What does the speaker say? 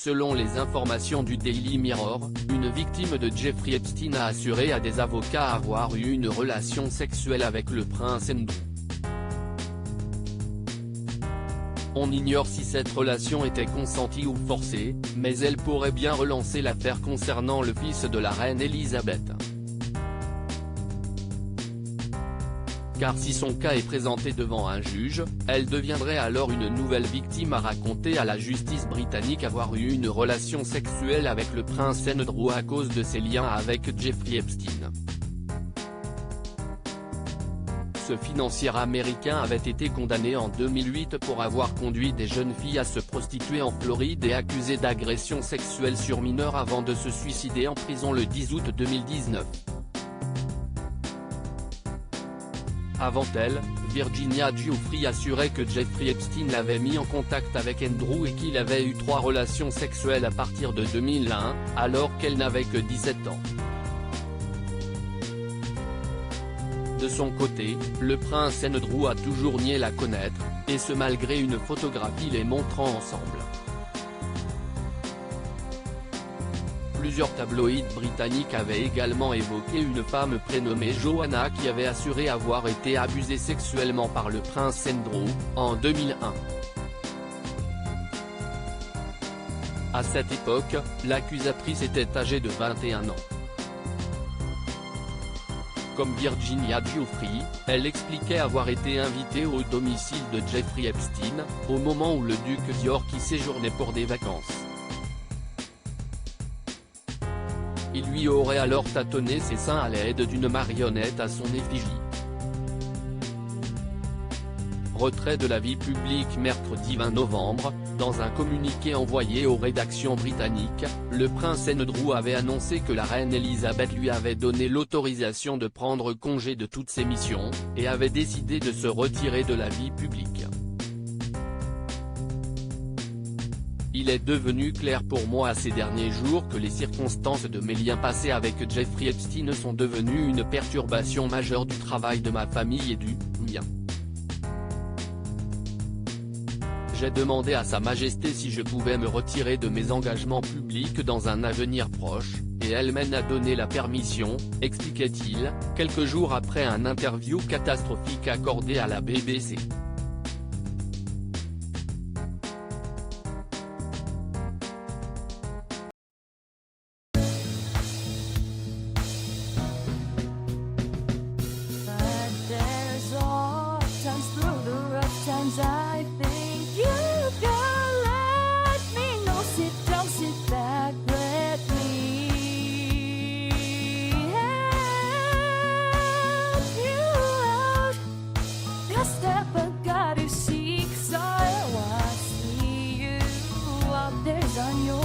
Selon les informations du Daily Mirror, une victime de Jeffrey Epstein a assuré à des avocats avoir eu une relation sexuelle avec le prince Andrew. On ignore si cette relation était consentie ou forcée, mais elle pourrait bien relancer l'affaire concernant le fils de la reine Elisabeth. Car si son cas est présenté devant un juge, elle deviendrait alors une nouvelle victime à raconter à la justice britannique avoir eu une relation sexuelle avec le prince Andrew à cause de ses liens avec Jeffrey Epstein. Ce financier américain avait été condamné en 2008 pour avoir conduit des jeunes filles à se prostituer en Floride et accusé d'agression sexuelle sur mineurs avant de se suicider en prison le 10 août 2019. Avant elle, Virginia Giuffre assurait que Jeffrey Epstein l'avait mis en contact avec Andrew et qu'il avait eu 3 relations sexuelles à partir de 2001, alors qu'elle n'avait que 17 ans. De son côté, le prince Andrew a toujours nié la connaître, et ce malgré une photographie les montrant ensemble. Plusieurs tabloïds britanniques avaient également évoqué une femme prénommée Joanna qui avait assuré avoir été abusée sexuellement par le prince Andrew, en 2001. À cette époque, l'accusatrice était âgée de 21 ans. Comme Virginia Giuffre, elle expliquait avoir été invitée au domicile de Jeffrey Epstein, au moment où le duc d'York y séjournait pour des vacances. Il lui aurait alors tâtonné ses seins à l'aide d'une marionnette à son effigie. Retrait de la vie publique mercredi 20 novembre, dans un communiqué envoyé aux rédactions britanniques, le prince Andrew avait annoncé que la reine Elisabeth lui avait donné l'autorisation de prendre congé de toutes ses missions, et avait décidé de se retirer de la vie publique. Il est devenu clair pour moi ces derniers jours que les circonstances de mes liens passés avec Jeffrey Epstein sont devenues une perturbation majeure du travail de ma famille et du mien. J'ai demandé à Sa Majesté si je pouvais me retirer de mes engagements publics dans un avenir proche, et elle m'a donné la permission, expliquait-il, quelques jours après un interview catastrophique accordé à la BBC. I think you can let me know. Sit down, sit back, let me help you out. The step I gotta seek, so I see you out there's on your